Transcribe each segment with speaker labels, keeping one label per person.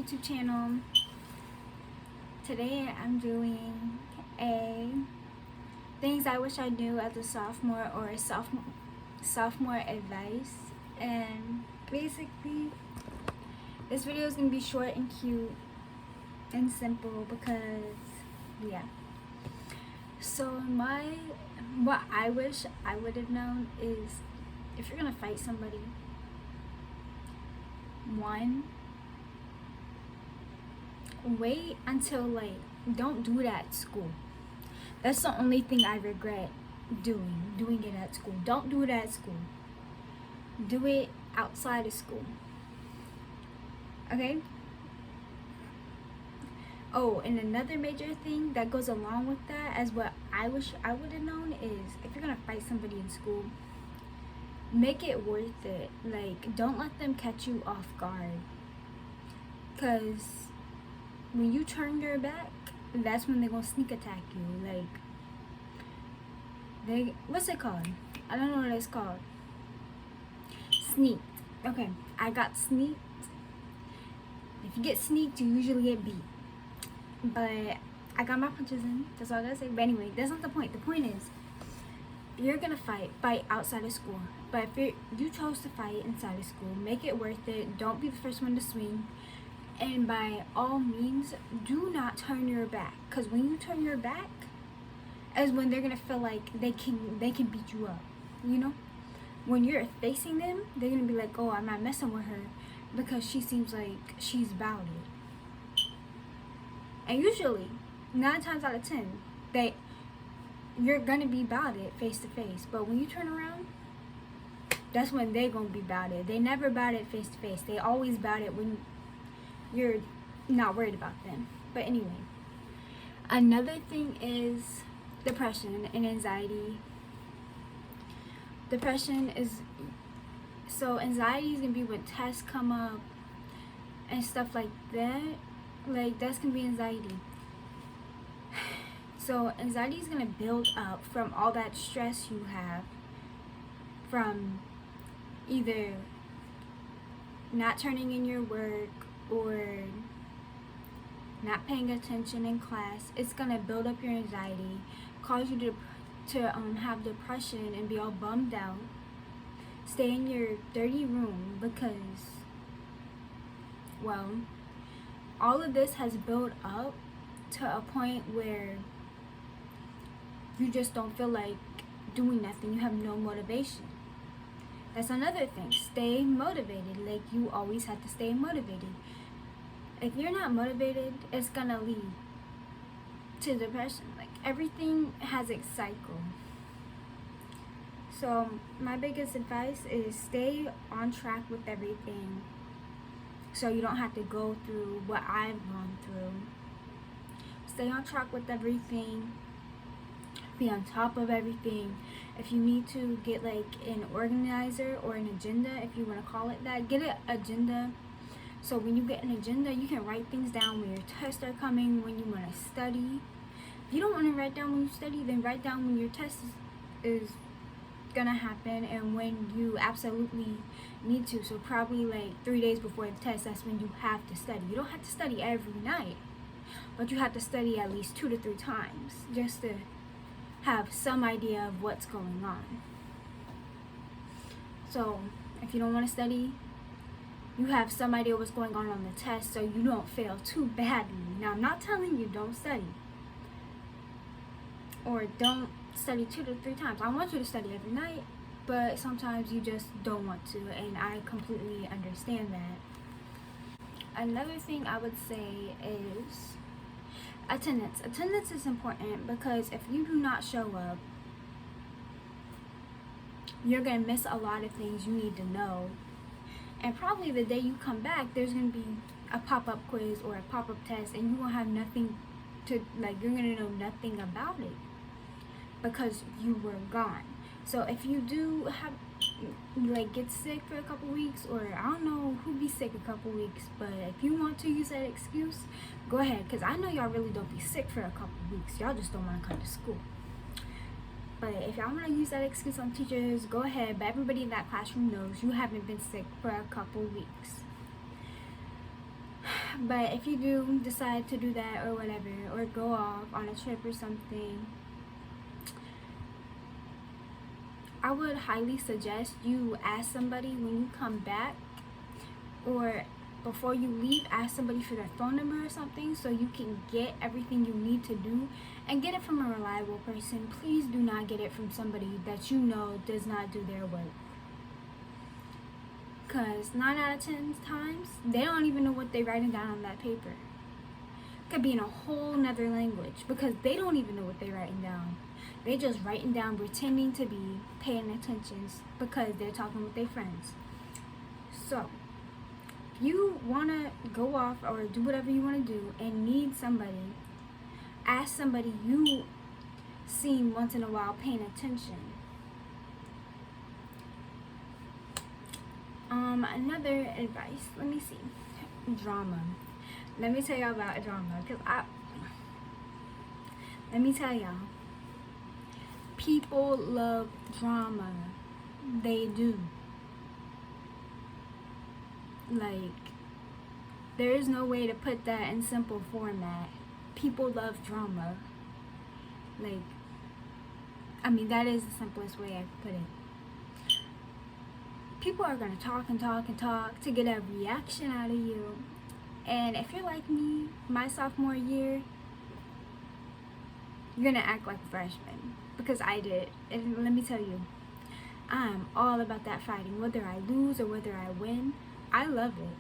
Speaker 1: YouTube channel. Today I'm doing a things I wish I knew as a sophomore, or sophomore advice. And basically this video is gonna be short and cute and simple because yeah. So what I wish I would have known is, if you're gonna fight somebody, one, wait until don't do it at school. That's the only thing I regret doing it at school. Don't do it at school. Do it outside of school. Okay? Oh, and another major thing that goes along with that, as what I wish I would have known, is if you're gonna fight somebody in school, make it worth it. Don't let them catch you off guard, because when you turn your back, that's when they're gonna sneak attack you. What's it called? I don't know what it's called. Sneaked. Okay, I got sneaked. If you get sneaked, you usually get beat. But I got my punches in. That's all I gotta say. But anyway, that's not the point. The point is, if you're gonna fight outside of school. But if you chose to fight inside of school, make it worth it. Don't be the first one to swing. And by all means, do not turn your back. Because when you turn your back, is when they're gonna feel like they can beat you up. You know? When you're facing them, they're gonna be like, oh, I'm not messing with her because she seems like she's about it. And usually, 9 times out of 10, you're gonna be about it face to face. But when you turn around, that's when they're gonna be about it. They never about it face to face. They always about it when you're not worried about them. But anyway, another thing is depression and anxiety. Anxiety is gonna be when tests come up and stuff like that. That's gonna be anxiety. So anxiety is gonna build up from all that stress you have from either not turning in your work or not paying attention in class. It's gonna build up your anxiety, cause you to have depression and be all bummed out. Stay in your dirty room because, well, all of this has built up to a point where you just don't feel like doing nothing. You have no motivation. That's another thing. Stay motivated. You always have to stay motivated. If you're not motivated, it's gonna lead to depression. Everything has its cycle. So my biggest advice is stay on track with everything, so you don't have to go through what I've gone through. Stay on track with everything. Be on top of everything. If you need to get an organizer or an agenda, if you want to call it that, get an agenda. So when you get an agenda, you can write things down when your tests are coming, when you want to study. If you don't want to write down when you study, then write down when your test is gonna happen and when you absolutely need to. So probably 3 days before the test, that's when you have to study. You don't have to study every night, but you have to study at least 2 to 3 times just to have some idea of what's going on. So if you don't want to study, you have some idea what's going on the test, so you don't fail too badly. Now, I'm not telling you don't study or don't study 2 to 3 times. I want you to study every night, but sometimes you just don't want to, and I completely understand that. Another thing I would say is attendance. Attendance is important because if you do not show up, you're gonna miss a lot of things you need to know. And probably the day you come back, there's gonna be a pop-up quiz or a pop-up test, and you won't have nothing to you're gonna know nothing about it because you were gone. So if you do have get sick for a couple weeks, or I don't know who be sick a couple weeks, but if you want to use that excuse, go ahead, because I know y'all really don't be sick for a couple weeks. Y'all just don't want to come to school. But if y'all want to use that excuse on teachers, go ahead. But everybody in that classroom knows you haven't been sick for a couple weeks. But if you do decide to do that or whatever, or go off on a trip or something, I would highly suggest you ask somebody when you come back, or before you leave, ask somebody for their phone number or something so you can get everything you need to do, and get it from a reliable person. Please do not get it from somebody that you know does not do their work. Because 9 out of 10 times, they don't even know what they're writing down on that paper. It could be in a whole nother language because they don't even know what they're writing down. They're just writing down, pretending to be paying attention because they're talking with their friends. So, if you want to go off or do whatever you want to do and need somebody, ask somebody you seen once in a while paying attention. Another advice, let me see. Drama. Let me tell y'all about drama, let me tell y'all, people love drama. They do. Like, there is no way to put that in simple format. People love drama. Like, I mean, that is the simplest way I could put it. People are going to talk and talk and talk to get a reaction out of you. And if you're like me, my sophomore year, you're going to act like a freshman. Because I did. And let me tell you, I'm all about that fighting. Whether I lose or whether I win, I love it.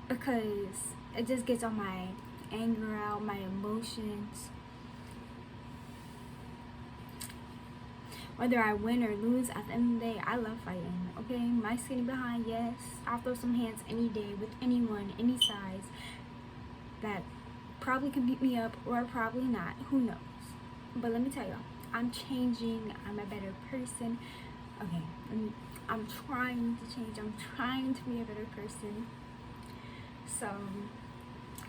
Speaker 1: Because it just gets all my anger out, my emotions. Whether I win or lose, at the end of the day, I love fighting, okay? My skinny behind, yes. I'll throw some hands any day with anyone, any size, that probably can beat me up or probably not. Who knows? But let me tell y'all, I'm changing. I'm a better person. Okay, I'm trying to change. I'm trying to be a better person. So,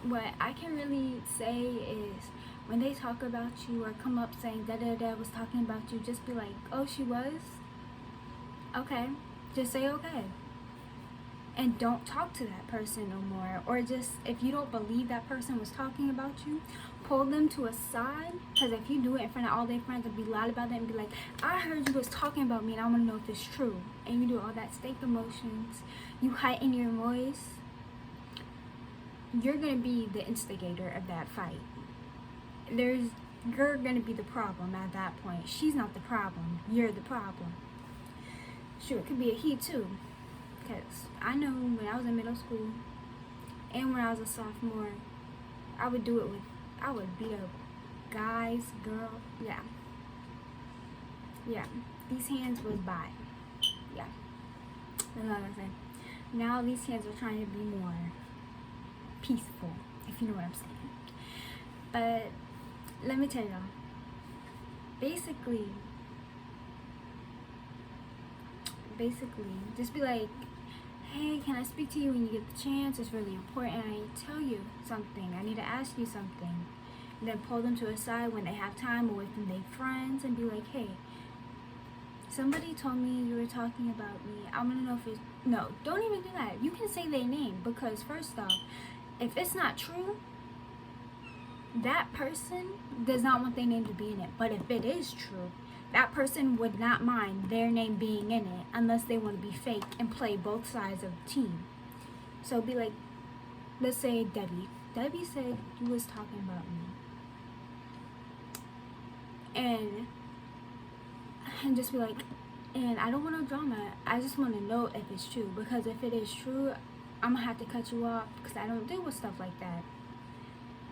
Speaker 1: what I can really say is, when they talk about you or come up saying da-da-da was talking about you, just be like, oh, she was? Okay. Just say okay. And don't talk to that person no more. Or just, if you don't believe that person was talking about you, pull them to a side. Because if you do it in front of all their friends and be loud about it and be like, I heard you was talking about me and I want to know if it's true. And you do all that fake emotions. You heighten your voice. You're going to be the instigator of that fight. You're gonna be the problem at that point. She's not the problem. You're the problem. Sure, it could be a he too. Because I know when I was in middle school and when I was a sophomore, I would beat up guys, girls. Yeah. These hands was by. Yeah. That's all I'm saying. Now these hands are trying to be more peaceful, if you know what I'm saying. But let me tell y'all, basically, just be like, hey, can I speak to you when you get the chance? It's really important. I need to tell you something. I need to ask you something. And then pull them to a side when they have time away from their friends and be like, hey, somebody told me you were talking about me. I want to know if it's... No, don't even do that. You can say their name because, first off, if it's not true, that person does not want their name to be in it. But if it is true, that person would not mind their name being in it unless they want to be fake and play both sides of the team. So be like, let's say Debbie. Debbie said you was talking about me. And just be like, and I don't want no drama. I just want to know if it's true. Because if it is true, I'm going to have to cut you off because I don't deal with stuff like that.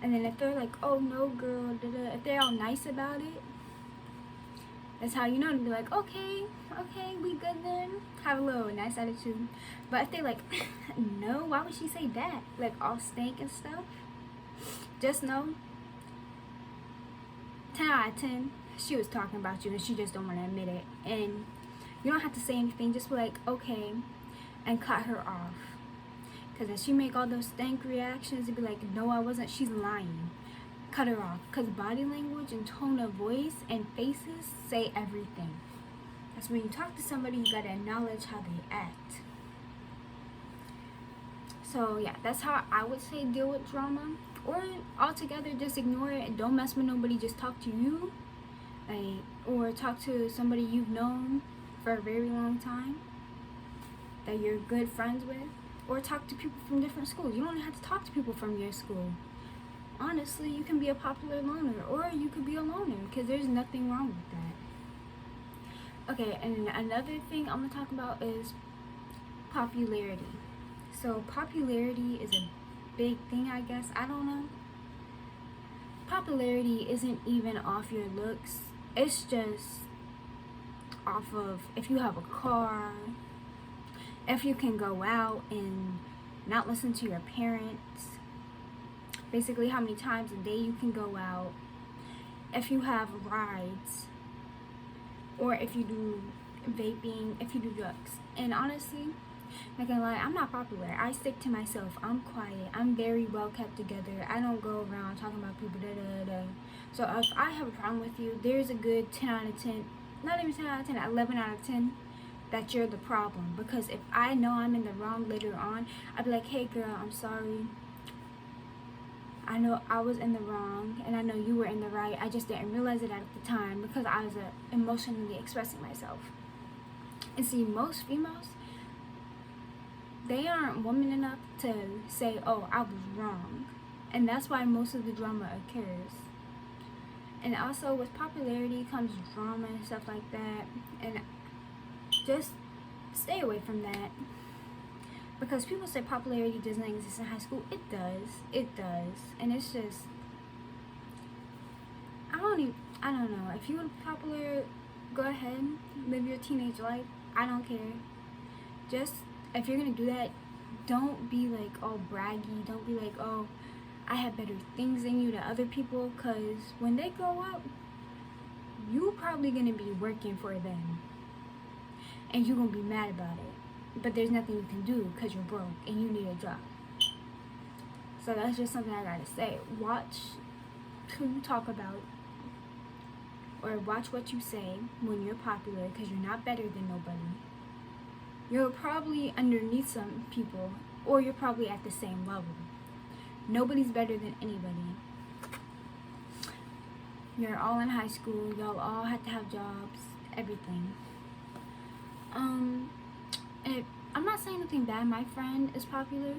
Speaker 1: And then if they're like, oh no girl, da-da, if they're all nice about it, that's how you know to be like, okay, we good then. Have a little nice attitude. But if they're like, no, why would she say that? Like all stank and stuff. Just know, 10 out of 10, she was talking about you and she just don't want to admit it. And you don't have to say anything, just be like, okay, and cut her off. Because if she make all those stank reactions and be like, no, I wasn't, she's lying. Cut her off. Because body language and tone of voice and faces say everything. That's when you talk to somebody, you got to acknowledge how they act. So yeah, that's how I would say deal with drama. Or altogether just ignore it and don't mess with nobody. Just talk to you, like, or talk to somebody you've known for a very long time that you're good friends with, or talk to people from different schools. You don't have to talk to people from your school. Honestly, you can be a popular loner, or you could be a loner, because there's nothing wrong with that. Okay, and another thing I'm gonna talk about is popularity. So popularity is a big thing, I guess. I don't know. Popularity isn't even off your looks. It's just off of if you have a car, if you can go out and not listen to your parents, basically how many times a day you can go out, if you have rides, or if you do vaping, if you do drugs. And honestly, not gonna lie, I'm not popular. I stick to myself. I'm quiet. I'm very well kept together. I don't go around talking about people, da da da. So if I have a problem with you, there's a good 10 out of 10, not even 10 out of 10, 11 out of 10 that you're the problem. Because if I know I'm in the wrong later on, I'd be like, hey girl, I'm sorry. I know I was in the wrong and I know you were in the right. I just didn't realize it at the time because I was emotionally expressing myself. And see, most females, they aren't woman enough to say, oh, I was wrong. And that's why most of the drama occurs. And also with popularity comes drama and stuff like that. And just stay away from that. Because people say popularity doesn't exist in high school. It does. It does. And it's just, I don't know. If you want to be popular, go ahead. Live your teenage life. I don't care. Just, if you're going to do that, don't be like all braggy. Don't be like, oh, I have better things than you to other people. Because when they grow up, you're probably going to be working for them. And you're going to be mad about it. But there's nothing you can do because you're broke and you need a job. So that's just something I gotta say. Watch who you talk about, or watch what you say when you're popular, because you're not better than nobody. You're probably underneath some people, or you're probably at the same level. Nobody's better than anybody. You're all in high school. Y'all all have to have jobs. Everything. And I'm not saying anything bad. My friend is popular,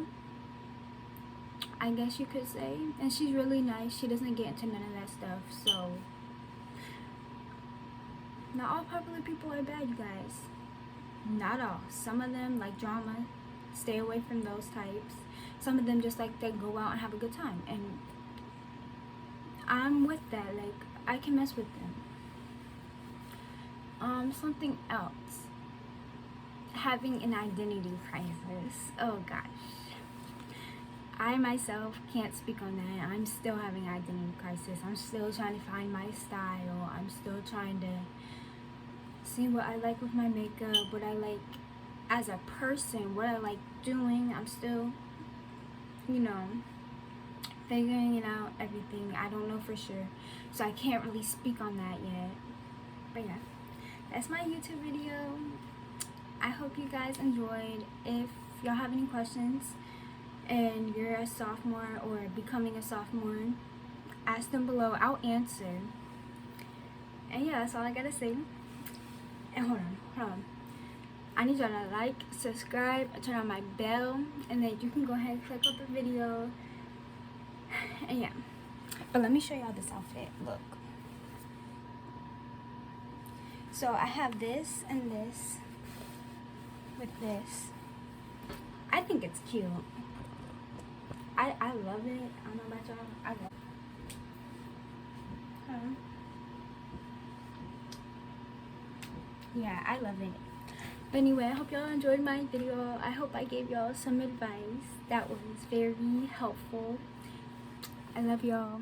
Speaker 1: I guess you could say, and she's really nice. She doesn't get into none of that stuff. So not all popular people are bad, you guys. Not all. Some of them like drama. Stay away from those types. Some of them just like to go out and have a good time, and I'm with that. Like, I can mess with them. Something else. Having an identity crisis. Oh gosh. I myself can't speak on that. I'm still having an identity crisis. I'm still trying to find my style. I'm still trying to see what I like with my makeup, what I like as a person, what I like doing. I'm still, figuring it out, everything. I don't know for sure. So I can't really speak on that yet. But yeah, that's my YouTube video. I hope you guys enjoyed. If y'all have any questions and you're a sophomore or becoming a sophomore, ask them below. I'll answer. And yeah, that's all I gotta say. And hold on. I need y'all to like, subscribe, turn on my bell, and then you can go ahead and click on the video. And yeah. But let me show y'all this outfit. Look. So I have this and this. With this, I think it's cute. I love it. I don't know about y'all. I love it. Yeah, I love it. But anyway, I hope y'all enjoyed my video. I hope I gave y'all some advice that was very helpful. I love y'all.